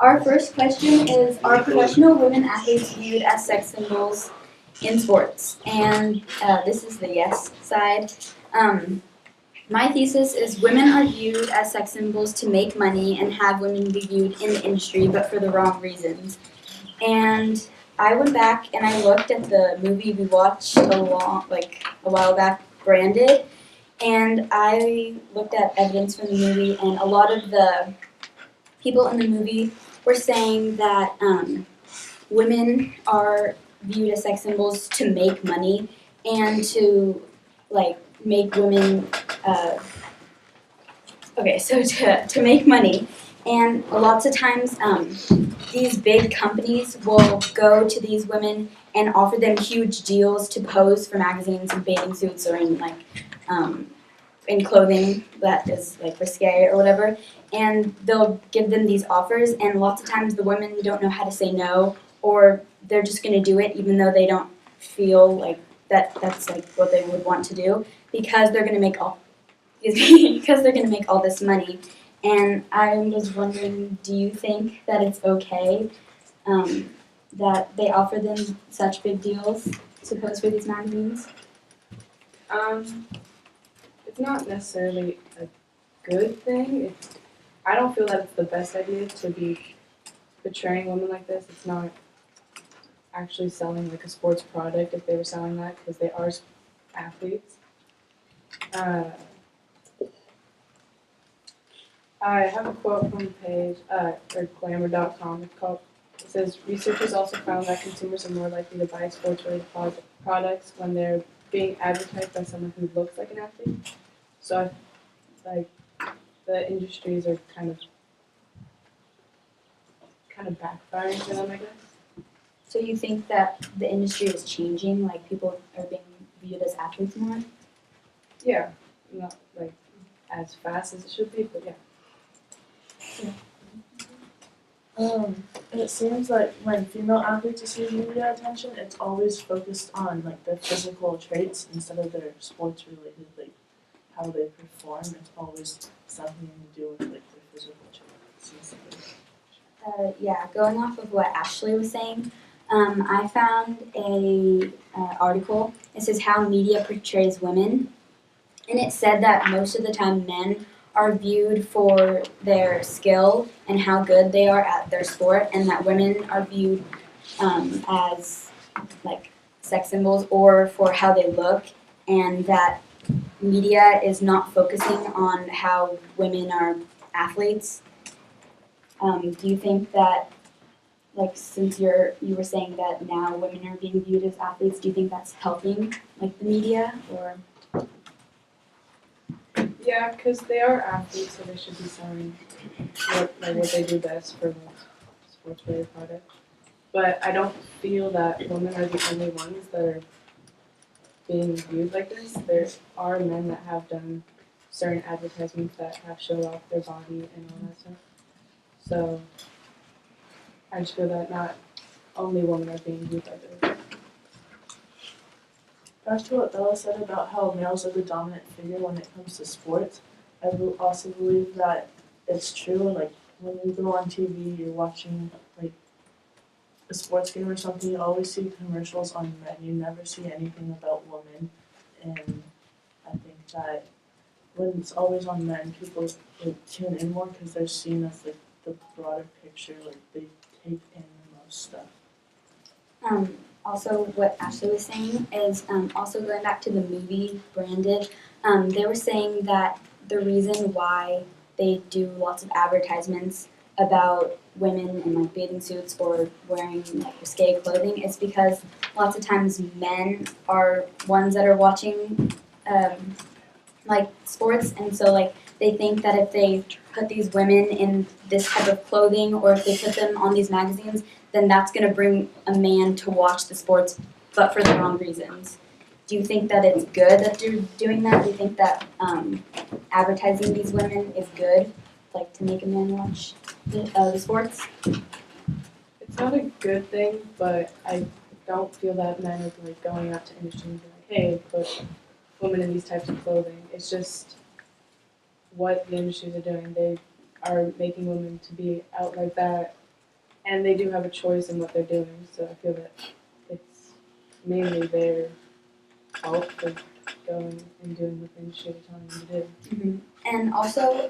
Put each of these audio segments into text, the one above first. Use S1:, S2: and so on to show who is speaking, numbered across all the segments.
S1: Our first question is, are professional women athletes viewed as sex symbols in sports? And this is the yes side. My thesis is women are viewed as sex symbols to make money and have women be viewed in the industry, but for the wrong reasons. And I went back and I looked at the movie we watched a while back, Branded, and I looked at evidence from the movie, and a lot of the people in the movie were saying that women are viewed as sex symbols to make money and to make women to make money. And lots of times these big companies will go to these women and offer them huge deals to pose for magazines in bathing suits or in clothing that is risque or whatever, and they'll give them these offers, and lots of times the women don't know how to say no, or they're just going to do it even though they don't feel like that's what they would want to do, because they're going to make all because they're going to make all this money. And I was wondering, do you think that it's okay that they offer them such big deals to pose for these magazines?
S2: It's not necessarily a good thing. I don't feel that it's the best idea to be portraying women like this. It's not actually selling a sports product if they were selling that, because they are athletes. I have a quote from the page, or glamour.com. It says, researchers also found that consumers are more likely to buy sports-related products when they're being advertised by someone who looks like an athlete. So the industries are kind of backfiring for them, I guess.
S1: So you think that the industry is changing, like people are being viewed as athletes more?
S2: Yeah, not as fast as it should be, but yeah.
S3: It seems like when female athletes receive media attention, it's always focused on their physical traits instead of their sports related, how they perform. It's always something to do with their physical traits.
S1: Going off of what Ashley was saying, I found a article. It says how media portrays women, and it said that most of the time men are viewed for their skill and how good they are at their sport, and that women are viewed as sex symbols or for how they look, and that media is not focusing on how women are athletes. Do you think that, since you were saying that now women are being viewed as athletes, do you think that's helping the media, or?
S2: Yeah, because they are athletes, so they should be selling what they do best for sports-related products. But I don't feel that women are the only ones that are being viewed like this. There are men that have done certain advertisements that have showed off their body and all that stuff. So I just feel that not only women are being viewed like this.
S3: Back to what Bella said about how males are the dominant figure when it comes to sports, I also believe that it's true. When you go on TV, you're watching a sports game or something, you always see commercials on men. You never see anything about women. And I think that when it's always on men, people tune in more because they're seen as the broader picture. They take in the most stuff.
S1: Also, what Ashley was saying is also going back to the movie Branded. They were saying that the reason why they do lots of advertisements about women in bathing suits or wearing risque clothing is because lots of times men are ones that are watching sports, and so they think that if they put these women in this type of clothing or if they put them on these magazines, then that's going to bring a man to watch the sports, but for the wrong reasons. Do you think that it's good that they're doing that? Do you think that advertising these women is good, to make a man watch the sports?
S2: It's not a good thing, but I don't feel that men are going out to industry and being hey, put women in these types of clothing. It's just what the industries are doing. They are making women to be out like that and they do have a choice in what they're doing. So I feel that it's mainly their fault for going and doing the things she was telling them to do.
S1: And also,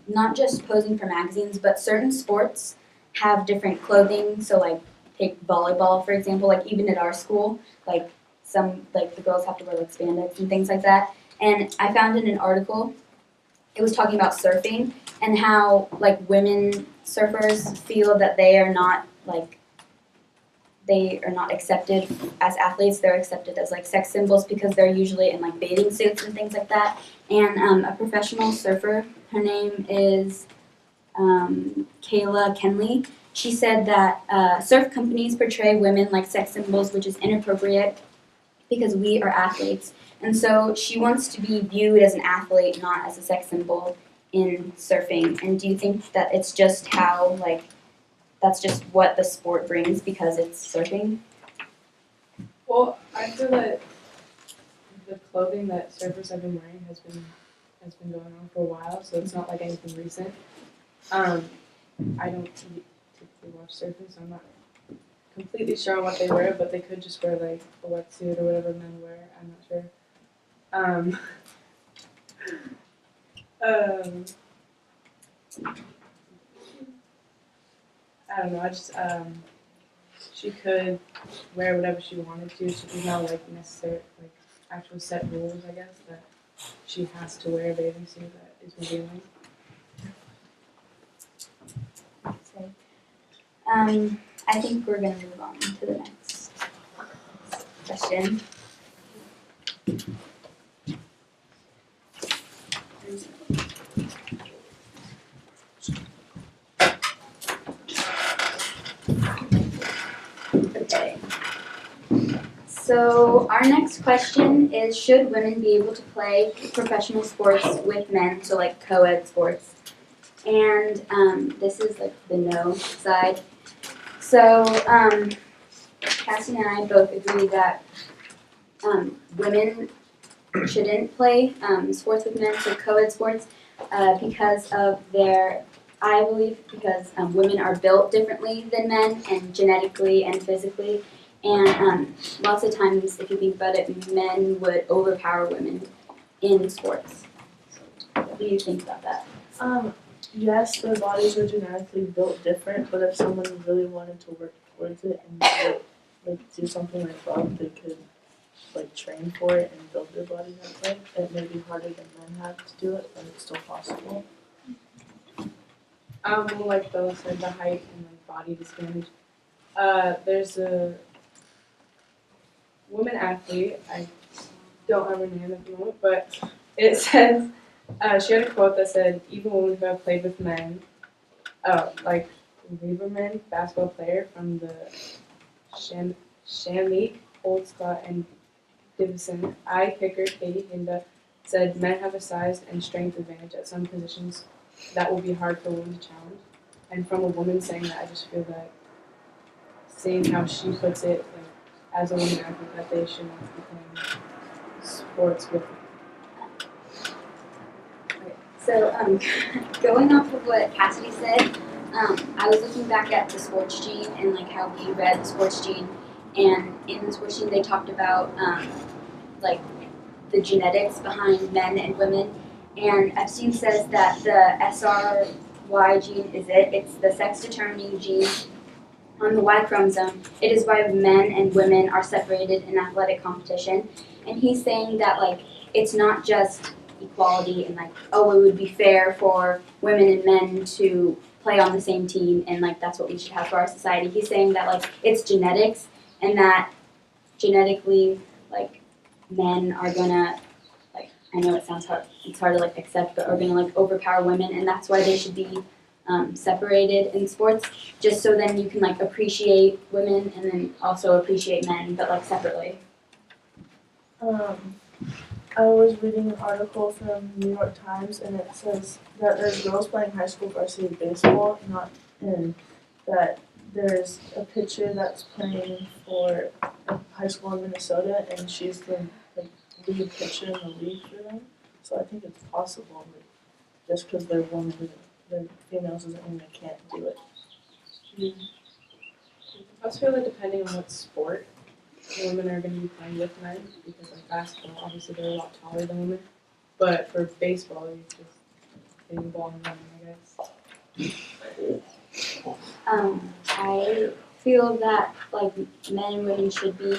S1: not just posing for magazines, but certain sports have different clothing. So, like, take volleyball, for example, like, even at our school, like, the girls have to wear, like, spandex and things like that. And I found in an article, it was talking about surfing and how, like, women surfers feel that they are not accepted as athletes. They're accepted as like sex symbols because they're usually in like bathing suits and things like that. And a professional surfer, her name is Kayla Kenley. She said that surf companies portray women like sex symbols, which is inappropriate because we are athletes. And so she wants to be viewed as an athlete, not as a sex symbol in surfing. And do you think that it's just how, like, that's just what the sport brings because it's surfing?
S2: Well, I feel that the clothing that surfers have been wearing has been going on for a while, so it's not like anything recent. I don't typically watch surfing, so I'm not completely sure on what they wear, but they could just wear like a wetsuit or whatever men wear. I'm not sure. I don't know. I just she could wear whatever she wanted to. So there's no like necessary like actual set rules, I guess, that she has to wear a bathing suit that is revealing.
S1: So, I think we're gonna move on to the next question. Okay. So our next question is, should women be able to play professional sports with men, so like co-ed sports? And this is like the no side. So Cassie and I both agree that women shouldn't play sports with men, so co-ed sports, because of I believe because women are built differently than men, and genetically and physically. And lots of times, if you think about it, men would overpower women in sports. So what do you think about that?
S3: Yes, their bodies are genetically built different, but if someone really wanted to work towards it and like do something like that, they could like train for it and build their body that way. It may be harder than men have to do it, but it's still possible.
S2: Well, like Bella said, the height and like body disadvantage. There's a woman athlete. I don't have her name at the moment, but it says she had a quote that said, "Even women who have played with men, like Lieberman, basketball player from the Shamik, Old Scott, and Divison, kicker Katie Hinda, said men have a size and strength advantage at some positions that will be hard for women to challenge." And from a woman saying that, I just feel that seeing how she puts it, like, as a woman athlete, that they should not be playing sports with men.
S1: Okay. So going off of what Kassidy said, I was looking back at the sports gene and like how we read the sports gene, and in the sports gene they talked about like the genetics behind men and women, and Epstein says that the SRY gene is it. It's the sex-determining gene on the Y chromosome. It is why men and women are separated in athletic competition, and he's saying that like it's not just equality and like, oh, it would be fair for women and men to play on the same team and like that's what we should have for our society. He's saying that like it's genetics and that genetically like men are gonna, like, I know it sounds hard, it's hard to like accept, but are gonna like overpower women, and that's why they should be separated in sports, just so then you can like appreciate women and then also appreciate men, but like separately.
S3: I was reading an article from New York Times, and it says that there's girls playing high school varsity baseball, and that there's a pitcher that's playing for a high school in Minnesota, and she's the lead pitcher in the league for them. So I think it's possible, but just because they're women, they're females doesn't mean they can't do it.
S2: I also feel like depending on what sport, women are going to be playing with men because like basketball, obviously they're a lot taller than women. But for baseball, you're just hitting the ball and running, I guess.
S1: I feel that like men and women should be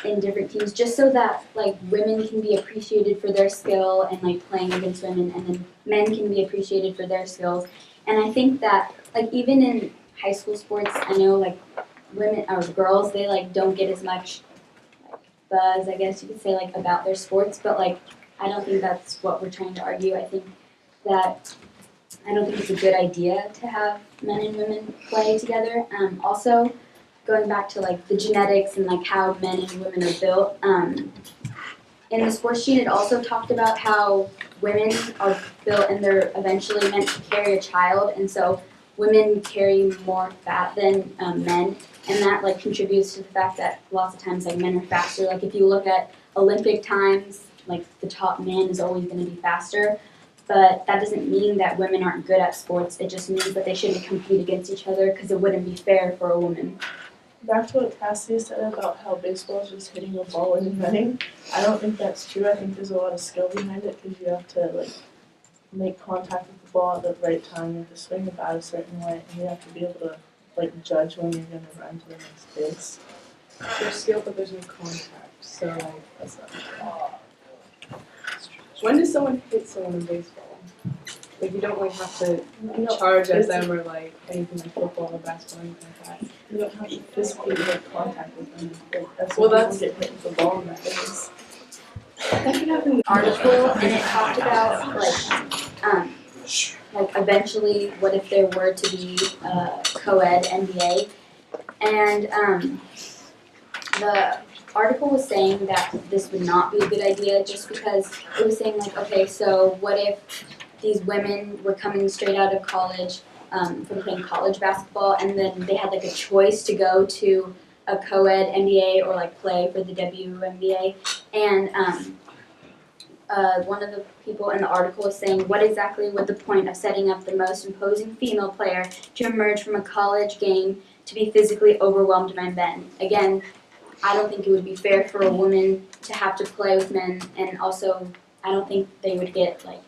S1: in different teams, just so that like women can be appreciated for their skill and like playing against women, and then men can be appreciated for their skills. And I think that like even in high school sports, I know like women or girls they like don't get as much like buzz, I guess you could say, like about their sports, but like I don't think that's what we're trying to argue. That I don't think it's a good idea to have men and women play together. Also, going back to like the genetics and like how men and women are built. In the sports sheet, it also talked about how women are built and they're eventually meant to carry a child, and so women carry more fat than men, and that like contributes to the fact that lots of times like men are faster. Like if you look at Olympic times, like the top man is always going to be faster. But that doesn't mean that women aren't good at sports. It just means that they shouldn't compete against each other because it wouldn't be fair for a woman.
S3: Back to what Kassidy said about how baseball is just hitting a ball and running. I don't think that's true. I think there's a lot of skill behind it because you have to like make contact with the ball at the right time. You have to swing the bat a certain way, and you have to be able to like judge when you're going to run to the next base.
S2: There's skill, but there's no contact. So like,
S3: That's not
S2: when does someone hit someone in baseball? Like you don't like have to
S3: No,
S2: charge at
S3: it's-
S2: them or like anything like football or basketball or anything like that.
S3: You don't have to physically make contact with them. Like, that's
S2: Well,
S3: when
S2: that's-
S3: people get hit with the ball in the face.
S2: That could happen.
S1: Article and it talked about like eventually what if there were to be a co-ed NBA, and the article was saying that this would not be a good idea just because it was saying like, okay, so what if these women were coming straight out of college from playing college basketball, and then they had like a choice to go to a co-ed NBA or like play for the WNBA, and one of the people in the article was saying, what exactly would the point of setting up the most imposing female player to emerge from a college game to be physically overwhelmed by men? Again, I don't think it would be fair for a woman to have to play with men, and also I don't think they would get like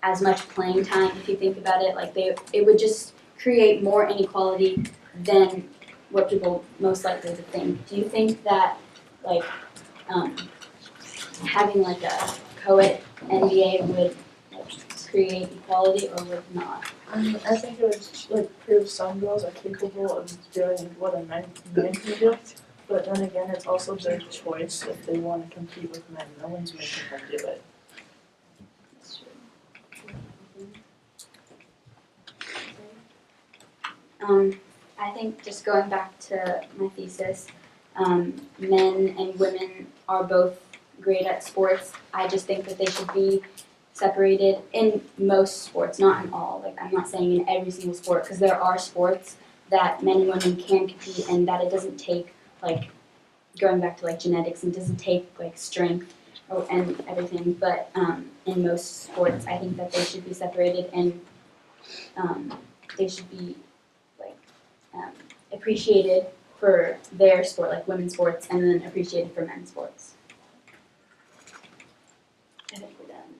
S1: as much playing time if you think about it. Like it would just create more inequality than what people most likely would think. Do you think that like having like a co-ed NBA would like, create equality or would not?
S3: I think it would like prove some girls are capable of doing what a man can do. But then again, it's also their choice if they want to compete with men. No one's making them do it.
S1: That's true. I think just going back to my thesis, men and women are both great at sports. I just think that they should be separated in most sports, not in all. Like I'm not saying in every single sport, because there are sports that men and women can compete and that it doesn't take like going back to like genetics and doesn't take like strength and everything. But in most sports, I think that they should be separated and they should be like appreciated for their sport, like women's sports, and then appreciated for men's sports.